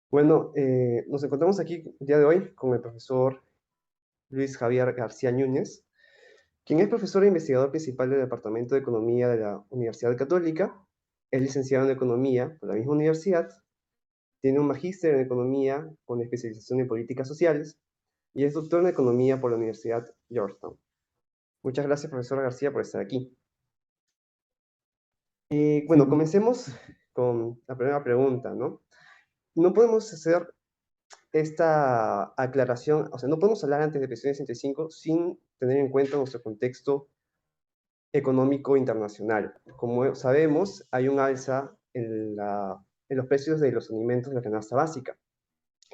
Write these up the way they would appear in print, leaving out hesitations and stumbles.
Bueno, nos encontramos aquí el día de hoy con el profesor Luis Javier García Núñez, quien es profesor e investigador principal del Departamento de Economía de la Universidad Católica, es licenciado en Economía por la misma universidad, tiene un magíster en Economía con especialización en Políticas Sociales y es doctor en Economía por la Universidad Georgetown. Muchas gracias, profesor García, por estar aquí. Sí, Bueno, comencemos con la primera pregunta, ¿no? No podemos hacer esta aclaración, o sea, no podemos hablar antes de presión 65 sin tener en cuenta nuestro contexto económico internacional. Como sabemos, hay un alza en los precios de los alimentos de la canasta básica.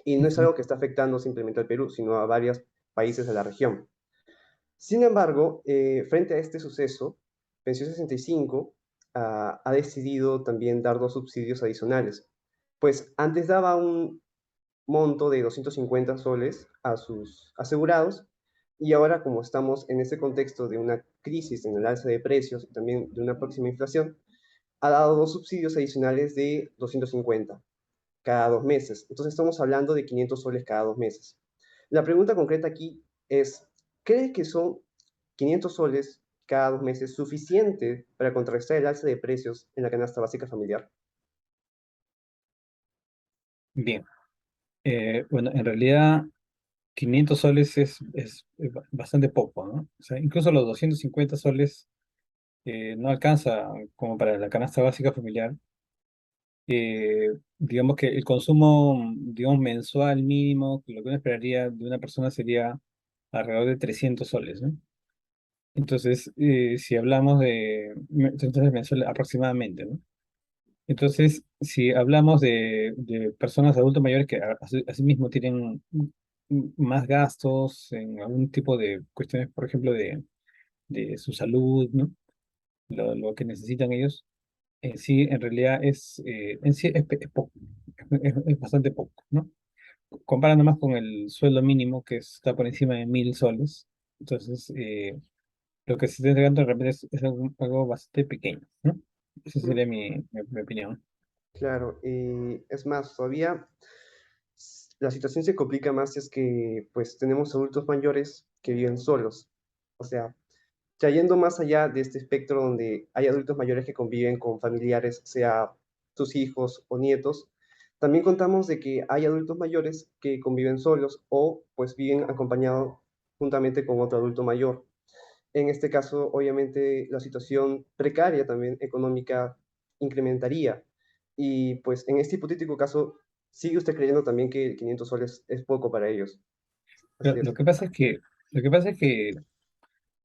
Y no es ujú. algo que está afectando simplemente al Perú, sino a varios países de la región. Sin embargo, frente a este suceso, Pensión 65 ha decidido también dar dos subsidios adicionales. Pues antes daba un monto de 250 soles a sus asegurados. Y ahora, como estamos en ese contexto de una crisis en el alza de precios y también de una próxima inflación, ha dado dos subsidios adicionales de 250 cada 2 meses. Entonces estamos hablando de 500 soles cada 2 meses. La pregunta concreta aquí es, ¿cree que son 500 soles cada 2 meses suficiente para contrarrestar el alza de precios en la canasta básica familiar? Bien. Bueno, en realidad 500 soles es bastante poco, ¿no? O sea, incluso los 250 soles no alcanza como para la canasta básica familiar. Digamos que el consumo, digamos, mensual mínimo, lo que uno esperaría de una persona sería alrededor de 300 soles, ¿no? Entonces, si hablamos de 300 soles mensuales aproximadamente, ¿no? Entonces, si hablamos de personas adultos mayores que asimismo tienen más gastos en algún tipo de cuestiones, por ejemplo, de su salud, ¿no? Lo que necesitan ellos, en sí, en realidad en sí es poco, es bastante poco, ¿no? Comparando más con el sueldo mínimo que está por encima de 1.000 soles, entonces lo que se está entregando de repente es algo bastante pequeño, ¿no? Esa sería mi opinión. Claro, y es más, todavía la situación se complica más si es que pues tenemos adultos mayores que viven solos. O sea, ya yendo más allá de este espectro donde hay adultos mayores que conviven con familiares, sea sus hijos o nietos, también contamos de que hay adultos mayores que conviven solos o pues viven acompañados juntamente con otro adulto mayor. En este caso, obviamente, la situación precaria también económica incrementaría. Y pues en este hipotético caso, ¿sigue usted creyendo también que 500 soles es poco para ellos? Así Pero es. lo que pasa es que,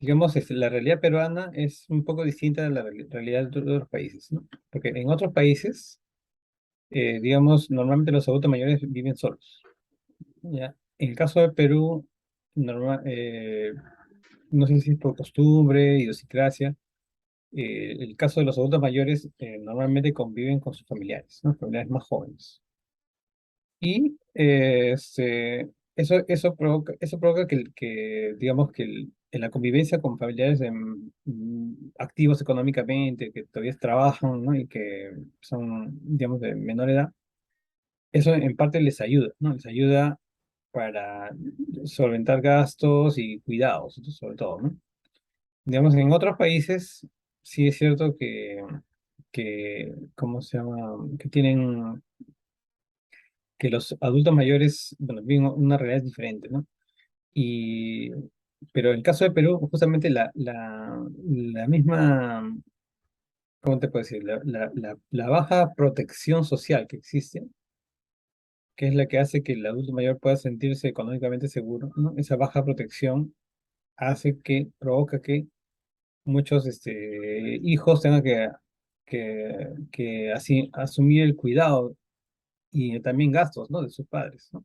digamos, la realidad peruana es un poco distinta a la realidad de otros países, ¿no? Porque en otros países, digamos, normalmente los adultos mayores viven solos, ¿ya? En el caso de Perú, no sé si es por costumbre, idiosincrasia, el caso de los adultos mayores normalmente conviven con sus familiares, ¿no? Familiares más jóvenes. Y eso provoca digamos, en la convivencia con familiares activos económicamente, que todavía trabajan, ¿no? Y que son, digamos, de menor edad, eso en parte les ayuda, ¿no? Les ayuda para solventar gastos y cuidados, sobre todo, ¿no? Digamos, en otros países sí es cierto que ¿cómo se llama? Que tienen que los adultos mayores, bueno, viven una realidad diferente, ¿no? Y, pero en el caso de Perú, justamente la misma, ¿cómo te puedo decir? La baja protección social que existe, que es la que hace que el adulto mayor pueda sentirse económicamente seguro, ¿no? Esa baja protección provoca que muchos hijos tengan que así, asumir el cuidado y también gastos, ¿no? De sus padres, ¿no?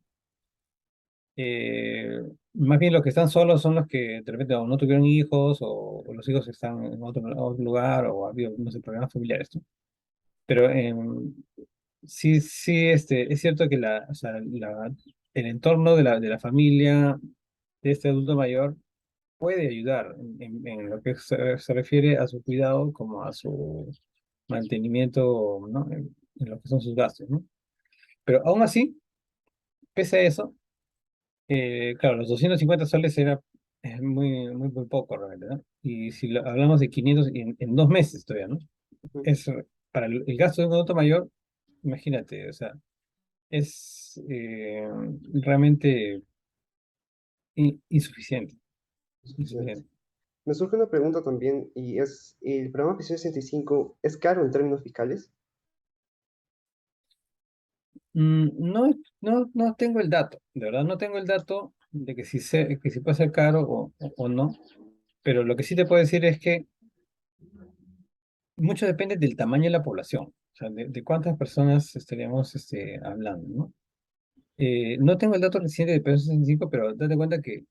Eh, Más bien los que están solos son los que de repente o no tuvieron hijos o los hijos están en otro lugar o ha habido, no sé, problemas familiares, ¿no? Pero sí, sí, es cierto que o sea, el entorno de la familia de este adulto mayor puede ayudar en lo que se refiere a su cuidado como a su mantenimiento, ¿no? En lo que son sus gastos, ¿no? Pero aún así, pese a eso, claro, los 250 soles era muy poco realmente, ¿no? Y si hablamos de 500 en 2 meses todavía, ¿no? Ujú. Es, para el gasto de un adulto mayor, imagínate, o sea, es realmente insuficiente, Suficiente. insuficiente. Me surge una pregunta también, y es, ¿el programa Pensión 65 es caro en términos fiscales? No tengo el dato, de verdad no tengo el dato de que si puede ser caro o no, pero lo que sí te puedo decir es que mucho depende del tamaño de la población, o sea, de cuántas personas estaríamos hablando, ¿no? No tengo el dato reciente de peso 65, pero date cuenta que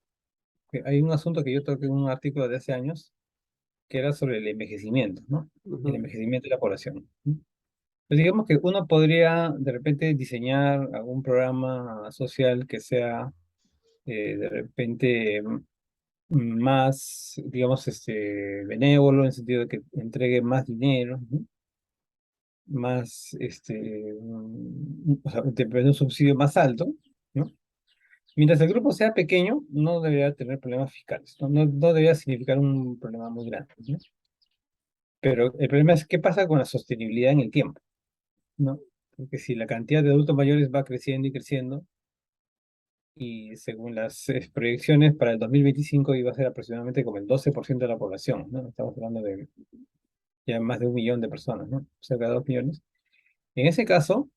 hay un asunto que yo toqué en un artículo de hace años, que era sobre el envejecimiento, ¿no? El Ujú, envejecimiento de la población, ¿no? Pues digamos que uno podría de repente diseñar algún programa social que sea de repente más, digamos, benévolo en el sentido de que entregue más dinero, ¿no? Más, o sea, te pide un subsidio más alto, ¿no? Mientras el grupo sea pequeño, no debería tener problemas fiscales, no debería significar un problema muy grande, ¿no? Pero el problema es qué pasa con la sostenibilidad en el tiempo, ¿no? Porque si la cantidad de adultos mayores va creciendo y creciendo, y según las proyecciones para el 2025 iba a ser aproximadamente como el 12% de la población, ¿no? Estamos hablando de ya más de 1 millón de personas, ¿no? Cerca de 2 millones. En ese caso,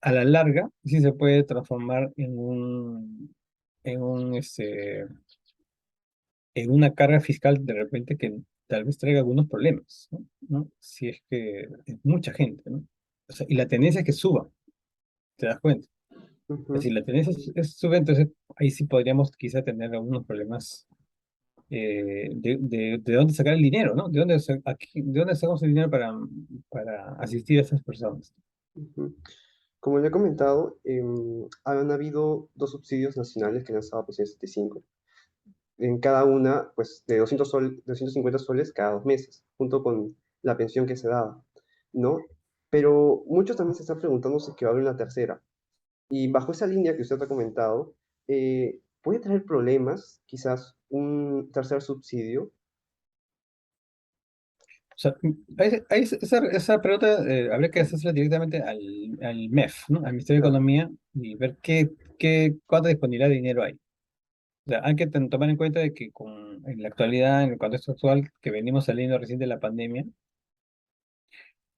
a la larga, sí se puede transformar en en una carga fiscal de repente que tal vez traiga algunos problemas, ¿no? ¿No? Si es que es mucha gente, ¿no? O sea, y la tendencia es que suba, ¿te das cuenta? Si ujú, la tendencia sube, entonces ahí sí podríamos quizá tener algunos problemas de dónde sacar el dinero, ¿no? ¿De dónde sacamos el dinero para asistir a esas personas? ujú. Como le he comentado, han habido dos subsidios nacionales que han lanzado Pensión 65. En cada una, pues, de 250 soles cada 2 meses, junto con la pensión que se daba, ¿no? Pero muchos también se están preguntando si es que va a haber una tercera. Y bajo esa línea que usted ha comentado, ¿puede traer problemas quizás un tercer subsidio? O sea, esa pregunta habría que hacerla directamente al MEF, ¿no? Al Ministerio de Claro. Economía y ver cuánta disponibilidad de dinero hay. O sea, hay que tomar en cuenta de que en la actualidad, en el contexto actual que venimos saliendo recién de la pandemia,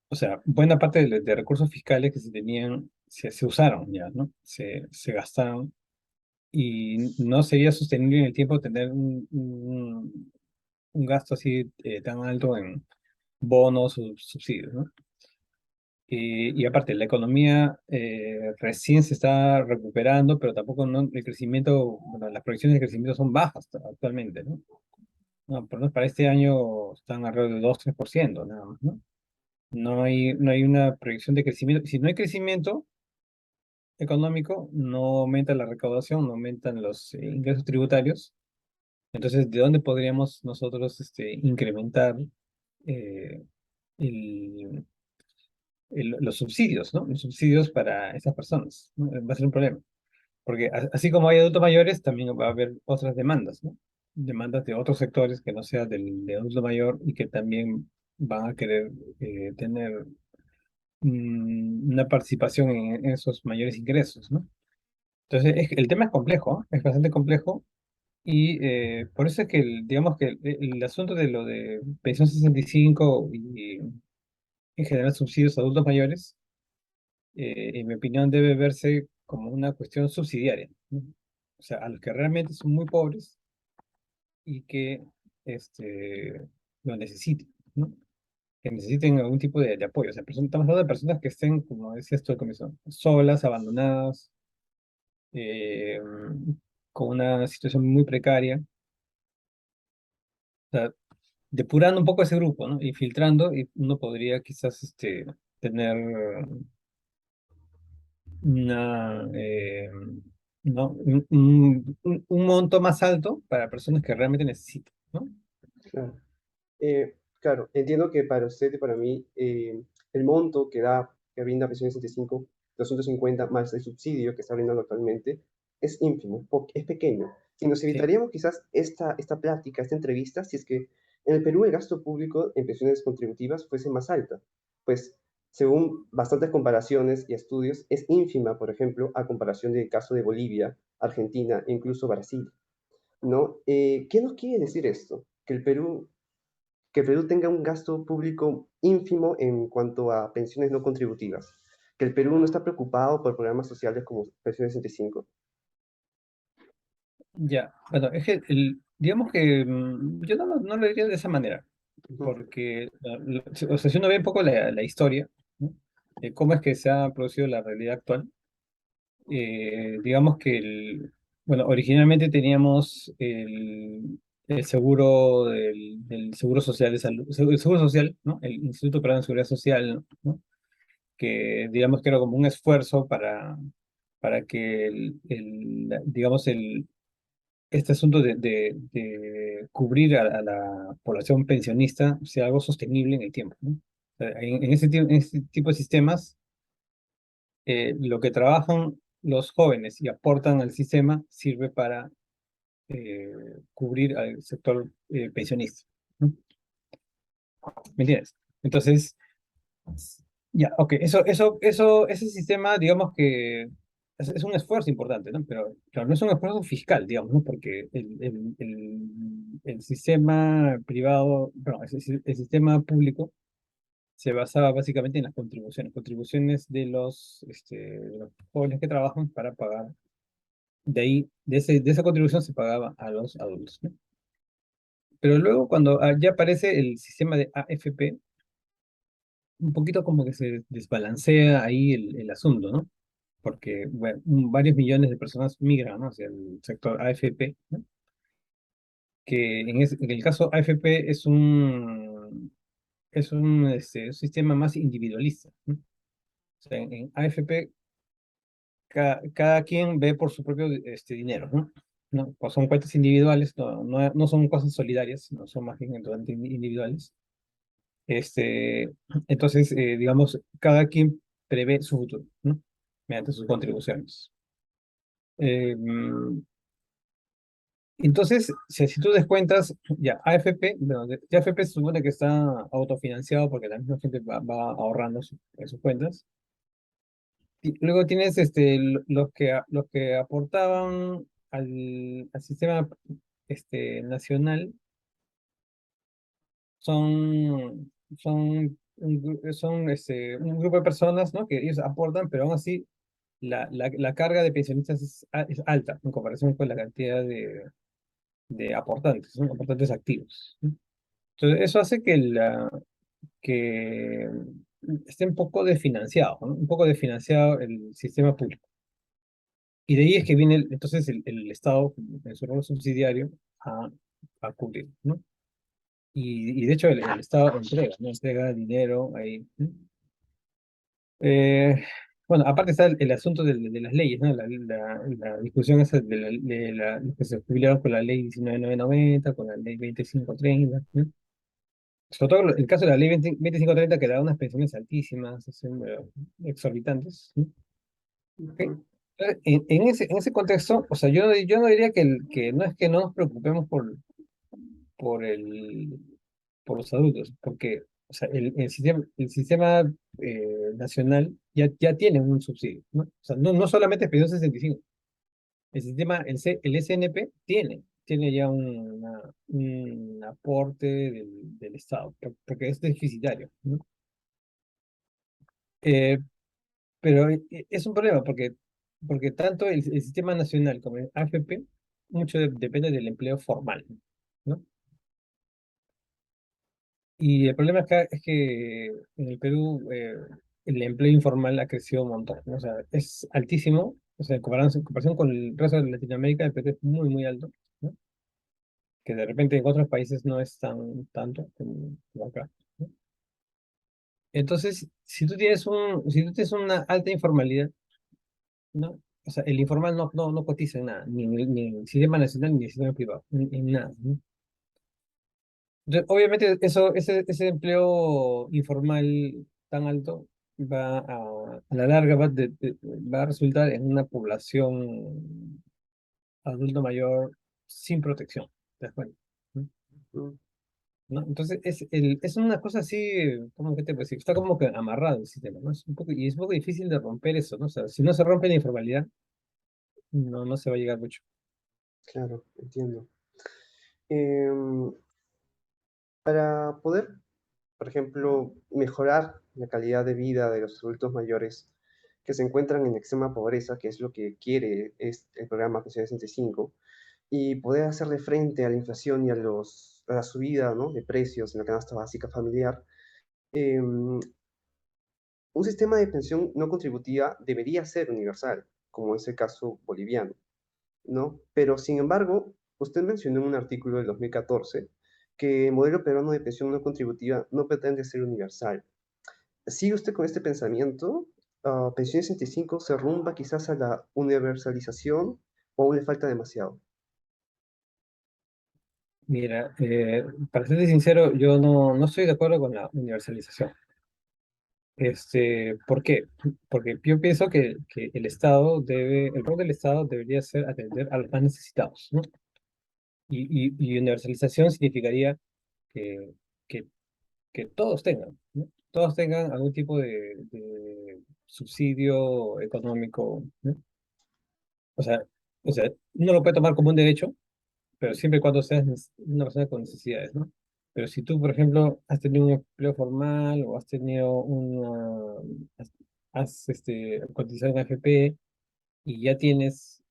o sea, buena parte de recursos fiscales que se tenían se usaron ya, ¿no? Se gastaron y no sería sostenible en el tiempo tener un gasto así tan alto en bonos o subsidios, ¿no? Y aparte, la economía recién se está recuperando, pero tampoco el crecimiento, bueno, las proyecciones de crecimiento son bajas actualmente, ¿no? No, por lo menos para este año están alrededor de 2-3% nada más, ¿no? No hay una proyección de crecimiento. Si no hay crecimiento económico, no aumenta la recaudación, no aumentan los ingresos tributarios. Entonces, ¿de dónde podríamos nosotros incrementar eh, el- los subsidios, ¿no? Los subsidios para esas personas, ¿no? Va a ser un problema. Porque así como hay adultos mayores, también va a haber otras demandas, ¿no? Demandas de otros sectores que no sea de adulto mayor y que también van a querer tener una participación en esos mayores ingresos, ¿no? Entonces, el tema es complejo, ¿eh? Es bastante complejo y por eso es que, digamos que el asunto de lo de pensión 65 y en general subsidios a adultos mayores, en mi opinión, debe verse como una cuestión subsidiaria, ¿no? O sea, a los que realmente son muy pobres y que lo necesiten, ¿no? Que necesiten algún tipo de apoyo. O sea, estamos hablando de personas que estén, como decías tú al comienzo, solas, abandonadas, eh, con una situación muy precaria. O sea, depurando un poco ese grupo, ¿no? Y filtrando, y uno podría quizás tener una, ¿no? Un monto más alto para personas que realmente necesitan, ¿no? Claro. Claro, entiendo que para usted y para mí el monto que da que brinda pensión 65, 250 más el subsidio que está brindando actualmente, es ínfimo, es pequeño. Y nos Sí, evitaríamos quizás esta plática, esta entrevista, si es que en el Perú el gasto público en pensiones contributivas fuese más alta. Pues según bastantes comparaciones y estudios, es ínfima, por ejemplo, a comparación del caso de Bolivia, Argentina e incluso Brasil, ¿no? ¿Qué nos quiere decir esto? Que el Perú tenga un gasto público ínfimo en cuanto a pensiones no contributivas, que el Perú no está preocupado por programas sociales como Pensión 65. ya. Bueno, es que digamos que yo no lo diría de esa manera, Ujú, porque, o sea, si uno ve un poco la historia, ¿no? De cómo es que se ha producido la realidad actual, digamos que bueno, originalmente teníamos el seguro del Seguro Social de Salud, el Seguro Social, ¿no? El Instituto Peruano de Seguridad Social, ¿no? Que digamos que era como un esfuerzo para que digamos, este asunto de cubrir a la población pensionista sea algo sostenible en el tiempo, ¿no? O sea, en ese tipo de sistemas, lo que trabajan los jóvenes y aportan al sistema sirve para eh, cubrir al sector pensionista, ¿no? ¿Me entiendes? Entonces, ya, ok, ese sistema, digamos que es un esfuerzo importante, ¿no? Pero claro, no es un esfuerzo fiscal, digamos, ¿no? Porque el sistema privado, no, el sistema público se basaba básicamente en las contribuciones de los jóvenes que trabajan para pagar. De ahí, de esa contribución se pagaba a los adultos, ¿no? Pero luego cuando ya aparece el sistema de AFP, un poquito como que se desbalancea ahí el asunto, ¿no? Porque bueno, varios millones de personas migran, ¿no? Hacia el sector AFP, ¿no? Que en el caso AFP es un sistema más individualista, ¿no? O sea, en AFP cada quien ve por su propio dinero, ¿no? ¿No? Pues son cuentas individuales, no son cosas solidarias, no son más bien totalmente individuales. Este, entonces, digamos, cada quien prevé su futuro, ¿no? Mediante sus contribuciones. Entonces, si tú descuentas, ya, AFP, bueno, ya AFP se supone que está autofinanciado porque la misma gente va ahorrando en sus cuentas. Y luego tienes los que aportaban al sistema nacional son un grupo de personas, ¿no? Que ellos aportan, pero aún así la carga de pensionistas es alta en comparación con la cantidad de aportantes, ¿no? Aportantes activos, ¿no? Entonces, eso hace que esté un poco desfinanciado, ¿no? Un poco desfinanciado el sistema público. Y de ahí es que viene entonces el Estado, en su rol subsidiario, a, a cubrir, ¿no? Y de hecho el Estado entrega, ¿no? Entrega dinero ahí, ¿no? Eh, bueno, aparte está el asunto de las leyes, ¿no? La discusión esa los que se jubilaron con la ley 19.990, con la ley 2530, ¿no? Sobre todo el caso de la ley 2530 que da unas pensiones altísimas, exorbitantes, ¿no? Ok. ujú, En ese contexto, o sea, yo no diría que no es que no nos preocupemos por el, por los adultos, porque o sea, el sistema nacional ya tiene un subsidio, ¿no? O sea, no solamente es pensión 65, el SNP tiene ya un aporte del Estado, porque es deficitario, ¿no? Eh, pero es un problema porque tanto el sistema nacional como el AFP mucho depende del empleo formal, ¿no? Y el problema acá es que en el Perú el empleo informal ha crecido un montón, ¿no? O sea, es altísimo, o sea, en comparación con el resto de Latinoamérica, el Perú es muy, muy alto, ¿no? Que de repente en otros países no es tanto como acá, ¿no? Entonces, si tú tienes una alta informalidad, ¿no? O sea, el informal no cotiza en nada, ni en el sistema nacional ni en el sistema privado, en nada, ¿no? Entonces, obviamente, ese empleo informal tan alto a la larga va a resultar en una población adulto mayor sin protección, ¿te das cuenta? ¿No? Mm, ¿No? Entonces, es una cosa así, como que te puedo decir, está como que amarrado el sistema, ¿no? Y es un poco difícil de romper eso, ¿no? O sea, si no se rompe la informalidad, no se va a llegar mucho. claro, entiendo. Em, para poder, por ejemplo, mejorar la calidad de vida de los adultos mayores que se encuentran en extrema pobreza, que es lo que quiere es el programa Pensión 65, y poder hacerle frente a la inflación y a la subida, ¿no?, de precios en la canasta básica familiar, em, un sistema de pensión no contributiva debería ser universal, como es el caso boliviano, ¿no? Pero, sin embargo, usted mencionó en un artículo del 2014 que el modelo peruano de pensión no contributiva no pretende ser universal. ¿Sigue usted con este pensamiento? ¿Pensión 65 se rumba quizás a la universalización o aún le falta demasiado? Mira, para ser sincero, yo no estoy de acuerdo con la universalización. ¿Por qué? Porque yo pienso que el rol del Estado debería ser atender a los más necesitados, ¿no? Y universalización significaría que, que, que todos tengan, ¿no? Todos tengan algún tipo de subsidio económico, ¿no? O sea, o sea, uno lo puede tomar como un derecho, pero siempre y cuando seas una persona con necesidades, ¿no? Pero si tú, por ejemplo, has tenido un empleo formal o has tenido cotizado en AFP y ya tienes,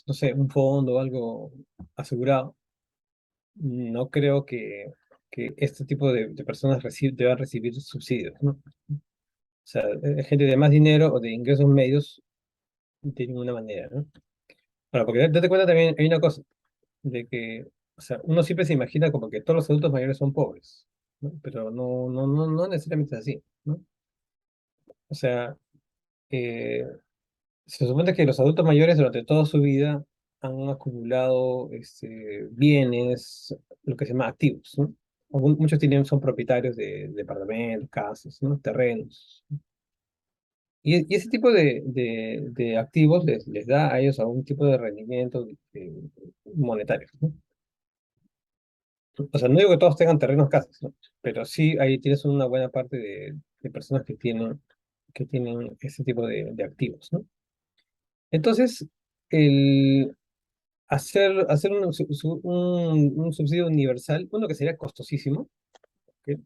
no sé, un fondo o algo asegurado, no creo que este tipo de personas deban recibir subsidios, ¿no? O sea, gente de más dinero o de ingresos medios de ninguna manera, ¿no? Ahora, porque date cuenta también, hay una cosa, de que, o sea, uno siempre se imagina como que todos los adultos mayores son pobres, ¿no? Pero no necesariamente es así, ¿no? O sea, eh, se supone que los adultos mayores durante toda su vida han acumulado bienes, lo que se llama activos, ¿no? Muchos son propietarios de departamentos, casas, ¿no? Terrenos. Y ese tipo de activos les da a ellos algún tipo de rendimiento monetario, ¿no? O sea, no digo que todos tengan terrenos, casas, ¿no? Pero sí ahí tienes una buena parte de personas que tienen ese tipo de activos, ¿no? Entonces, el hacer un subsidio universal, uno que sería costosísimo, ¿ok?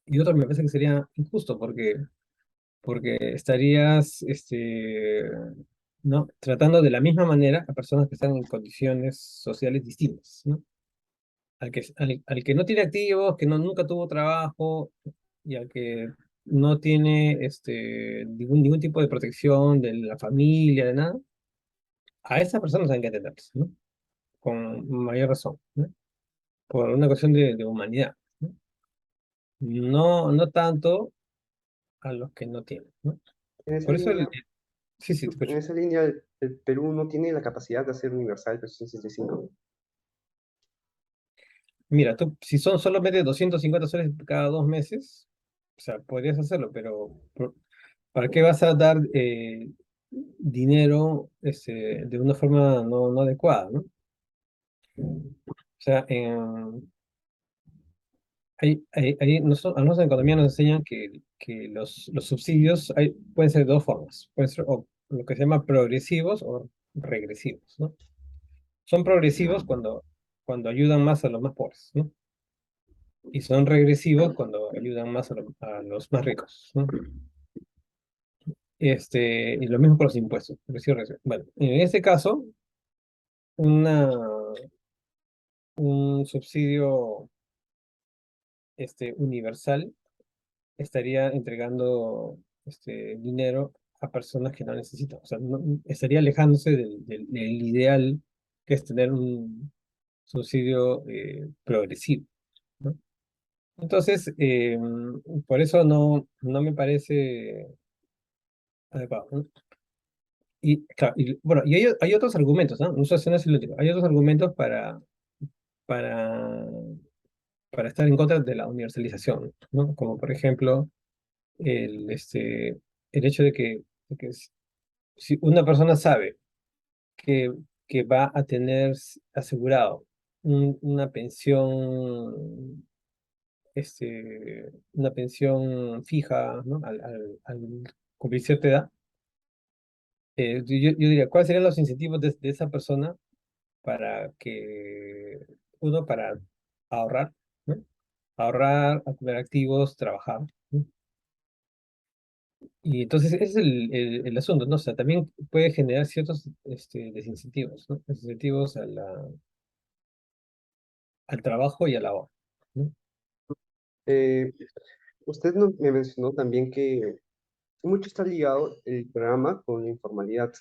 Y otro me parece que sería injusto, porque estarías, ¿no? Tratando de la misma manera a personas que están en condiciones sociales distintas, ¿no? Al que no tiene activos, que nunca tuvo trabajo y al que no tiene ningún tipo de protección de la familia, de nada, a esas personas hay que atenderlas, ¿no? Con mayor razón, ¿no? Por una cuestión de humanidad, ¿no? No tanto a los que no tienen, ¿no? En esa Por eso, línea, sí, sí, te en escucho. esa línea el Perú no tiene la capacidad de hacer universal pensión 65. Mira, tú, si son solamente 250 soles cada 2 meses, o sea, podrías hacerlo, pero ¿para qué vas a dar dinero de una forma no adecuada, ¿no? O sea, a nosotros en economía nos enseñan que los subsidios pueden ser de dos formas. Pueden ser o lo que se llama progresivos o regresivos, ¿no? Son progresivos cuando ayudan más a los más pobres, ¿no? Y son regresivos cuando ayudan más a los más ricos, ¿no? Y lo mismo con los impuestos. Progresivo, regresivo. Bueno, en este caso, una, un subsidio universal estaría entregando dinero a personas que no necesitan. O sea, estaría alejándose del ideal que es tener un subsidio progresivo, ¿no? Entonces, por eso no me parece adecuado, ¿no? Y, claro, bueno, y hay otros argumentos, ¿no? No sé si no es el último. Hay otros argumentos para para estar en contra de la universalización, ¿no? Como por ejemplo el, este, el hecho de que si una persona sabe que, que va a tener asegurado una pensión, una pensión fija, ¿no? Al cumplir cierta edad, yo diría, ¿cuáles serían los incentivos de esa persona para que, uno, para ahorrar, ¿no? Ahorrar, acumular activos, trabajar, ¿no? Y entonces ese es el asunto, ¿no? O sea, también puede generar ciertos desincentivos, ¿no? Desincentivos al trabajo y a la ahorro, ¿no? Eh, Usted me mencionó también que mucho está ligado el programa con la informalidad.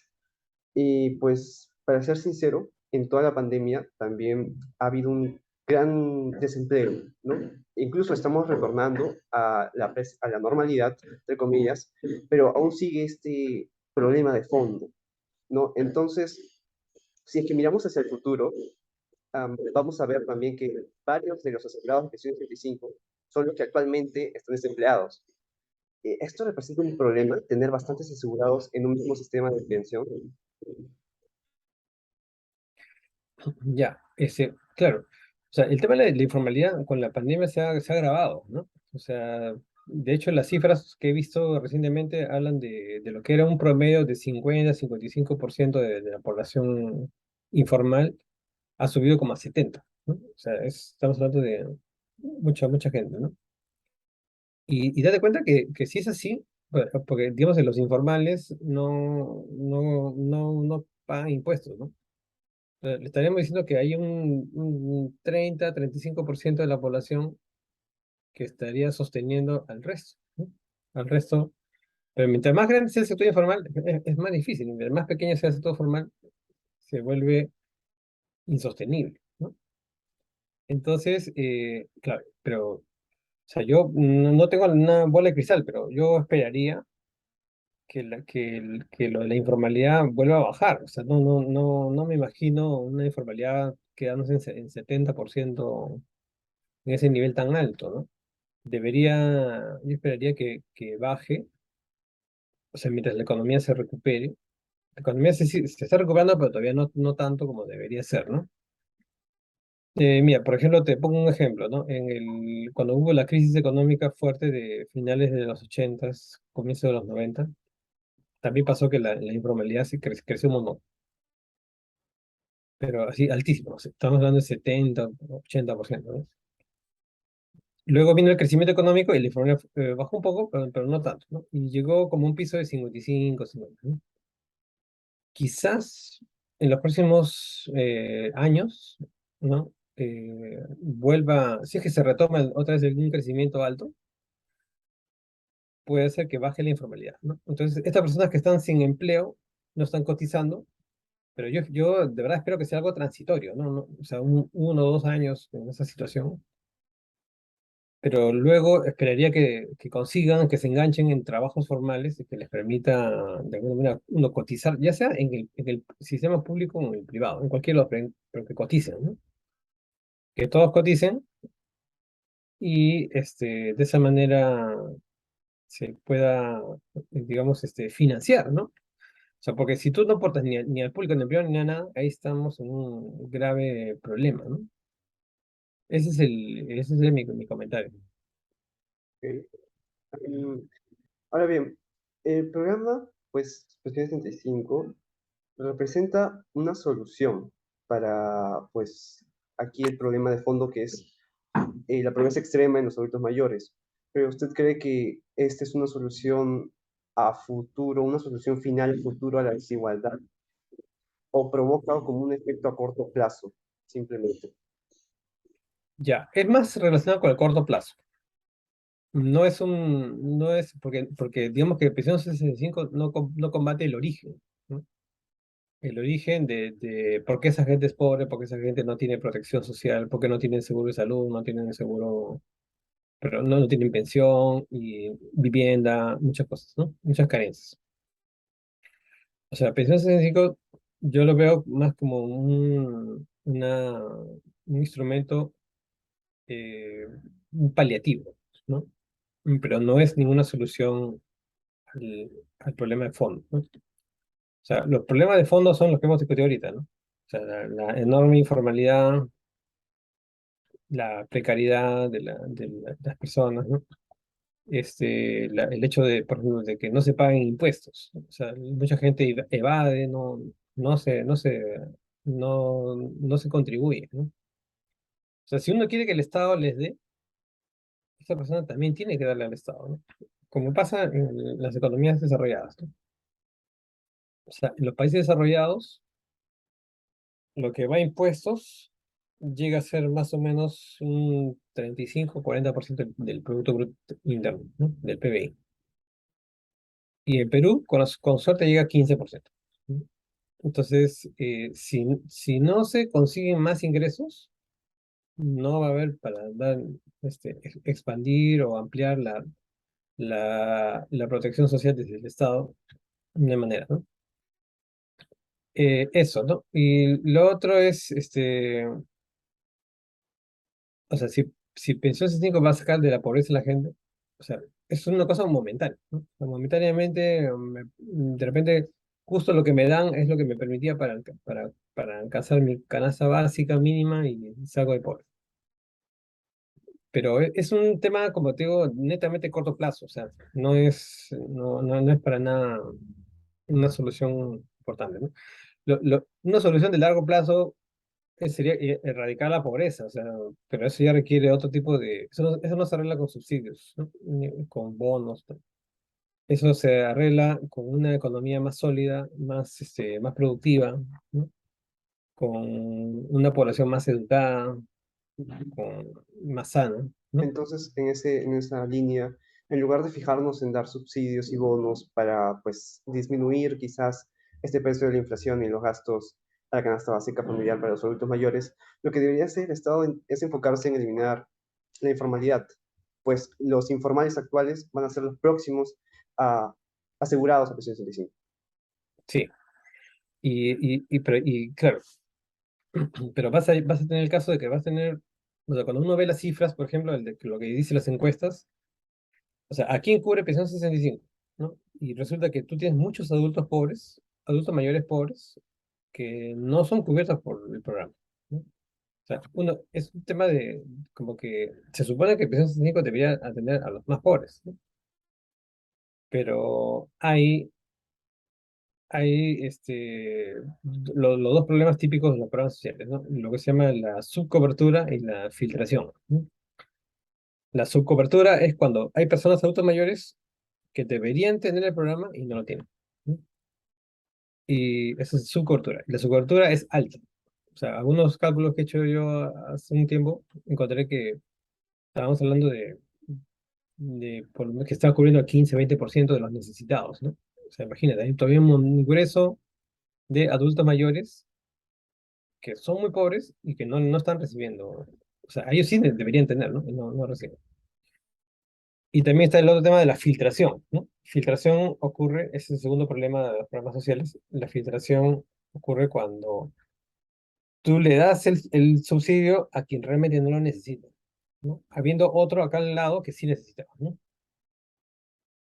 Y pues, para ser sincero, en toda la pandemia también ha habido un gran desempleo, ¿no? Incluso estamos retornando a a la normalidad, entre comillas, pero aún sigue este problema de fondo, ¿no? Entonces, si es que miramos hacia el futuro, vamos a ver también que varios de los asegurados de pensión 65 son los que actualmente están desempleados. Esto representa un problema, tener bastantes asegurados en un mismo sistema de pensión. Ya, claro. O sea, el tema de la informalidad con la pandemia se ha agravado, ¿no? O sea, de hecho, las cifras que he visto recientemente hablan de lo que era un promedio de 50-55% de la población informal, ha subido como a 70, ¿no? O sea, estamos hablando de mucha gente, ¿no? Y date cuenta que si es así, porque digamos, en los informales no pagan impuestos, ¿no? Le estaríamos diciendo que hay un 30-35% de la población que estaría sosteniendo al resto, ¿no? Al resto, pero mientras más grande sea el sector informal, es más difícil. Mientras más pequeño sea el sector formal, se vuelve insostenible, ¿no? Entonces, claro, pero, o sea, yo no tengo una bola de cristal, pero yo esperaría que lo de la informalidad vuelva a bajar. O sea, no me imagino una informalidad quedándose en 70% en ese nivel tan alto, ¿no? Yo esperaría que baje, o sea, mientras la economía se recupere. La economía se está recuperando, pero todavía no tanto como debería ser, ¿no? Mira, por ejemplo, te pongo un ejemplo, ¿no? Cuando hubo la crisis económica fuerte de finales de los 80, comienzo de los 90, también pasó que la informalidad creció un montón, pero así altísimo, o sea, estamos hablando de 70-80%, ¿no? Luego vino el crecimiento económico y la informalidad bajó un poco, pero no tanto, ¿no? Y llegó como un piso de 55, 50, ¿no? Quizás en los próximos años, ¿no? Vuelva, si es que se retoma otra vez un crecimiento alto, puede ser que baje la informalidad, ¿no? Entonces, estas personas que están sin empleo no están cotizando, pero yo de verdad espero que sea algo transitorio, ¿no? O sea, 1 o 2 años en esa situación, pero luego esperaría que consigan, que se enganchen en trabajos formales y que les permita de alguna manera uno cotizar, ya sea en el sistema público o en el privado, en cualquier otro, pero que coticen, ¿no? Que todos coticen y de esa manera se pueda, digamos, financiar, ¿no? O sea, porque si tú no aportas ni al público, ni al privado, ni a nada, ahí estamos en un grave problema, ¿no? Ese es mi comentario. ¿Ok? Mm, Ahora bien, el programa, pues, Pensión 65 representa una solución para, pues, aquí el problema de fondo que es la pobreza extrema en los adultos mayores. Pero ¿usted cree que esta es una solución a futuro, una solución final a futuro a la desigualdad? ¿O provoca como un efecto a corto plazo, simplemente? Ya, es más relacionado con el corto plazo. No es porque digamos que Prisión 65 no combate el origen, ¿no? El origen de por qué esa gente es pobre, por qué esa gente no tiene protección social, por qué no tienen seguro de salud, no tienen seguro, pero no tienen pensión y vivienda, muchas cosas, ¿no? Muchas carencias. O sea, Prisión 65 yo lo veo más como un instrumento eh, un paliativo, ¿no? Pero no es ninguna solución al problema de fondo, ¿no? O sea, los problemas de fondo son los que hemos discutido ahorita, ¿no? O sea, la enorme informalidad, la precariedad de las personas, ¿no? El hecho de, por ejemplo, de que no se paguen impuestos, ¿no? O sea, mucha gente evade, no se contribuye, ¿no? O sea, si uno quiere que el Estado les dé, esa persona también tiene que darle al Estado, ¿no? Como pasa en las economías desarrolladas, ¿no? O sea, en los países desarrollados, lo que va a impuestos llega a ser más o menos un 35-40% del Producto Bruto Interno, ¿no? Del PBI. Y en Perú, con suerte, llega a 15%. ¿No? Entonces, si no se consiguen más ingresos, no va a haber para dar, expandir o ampliar la protección social desde el Estado de una manera, ¿no? Eso, ¿no? Y lo otro es, o sea, si Pensión 65 va a sacar de la pobreza a la gente, o sea, es una cosa momentánea, ¿no? O sea, momentáneamente, de repente, justo lo que me dan es lo que me permitía para alcanzar mi canasta básica mínima y salgo de pobre. Pero es un tema, como te digo, netamente corto plazo, o sea, no es para nada una solución importante, ¿no? Una solución de largo plazo sería erradicar la pobreza, o sea, pero eso ya requiere otro tipo de... Eso no se arregla con subsidios, ¿no? Ni con bonos, ¿no? Eso se arregla con una economía más sólida, más productiva, ¿no? Con una población más educada, más sana, ¿no? Entonces, en esa línea, en lugar de fijarnos en dar subsidios y bonos para, pues, disminuir quizás este precio de la inflación y los gastos a la canasta básica familiar para los adultos mayores, lo que debería hacer el Estado es enfocarse en eliminar la informalidad, pues los informales actuales van a ser los próximos a asegurados a pensión 65. Sí, y claro, pero vas a tener el caso de que vas a tener, o sea, cuando uno ve las cifras, por ejemplo, lo que dice las encuestas, o sea, ¿a quién cubre pensión 65? ¿No? Y resulta que tú tienes muchos adultos pobres, adultos mayores pobres, que no son cubiertos por el programa, ¿no? O sea, es un tema de, como que se supone que pensión 65 debería atender a los más pobres, ¿no? Pero hay los dos problemas típicos de los programas sociales, ¿no? Lo que se llama la subcobertura y la filtración, ¿no? La subcobertura es cuando hay personas adultos mayores que deberían tener el programa y no lo tienen, ¿no? Y esa es subcobertura. Y la subcobertura es alta. O sea, algunos cálculos que he hecho yo hace un tiempo, encontré que estábamos hablando de por lo menos que estaba cubriendo el 15-20% de los necesitados, ¿no? O sea, imagínate, hay todavía un grueso de adultos mayores que son muy pobres y que no están recibiendo. O sea, ellos sí deberían tener, ¿no? Y no reciben. Y también está el otro tema de la filtración, ¿no? Filtración ocurre, ese es el segundo problema de los programas sociales. La filtración ocurre cuando tú le das el subsidio a quien realmente no lo necesita, ¿no? Habiendo otro acá al lado que sí necesita, ¿no?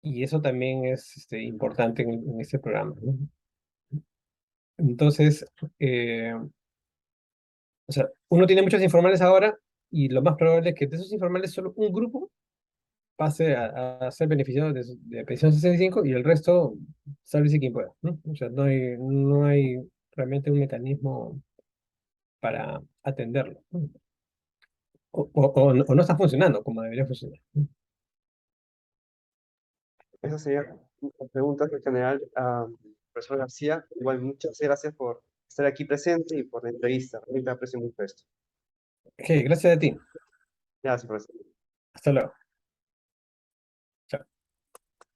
Y eso también es importante en este programa, ¿no? Entonces, o sea, uno tiene muchos informales ahora y lo más probable es que de esos informales solo un grupo pase a ser beneficiado de pensión 65 y cinco y el resto sálvese quien pueda, ¿no? O sea, no hay realmente un mecanismo para atenderlo, ¿no? O no está funcionando como debería funcionar, ¿no? Esas serían las preguntas en general. Profesor García, igual muchas gracias por estar aquí presente y por la entrevista. Realmente aprecio mucho esto. Ok, gracias a ti. Gracias, profesor. Hasta luego.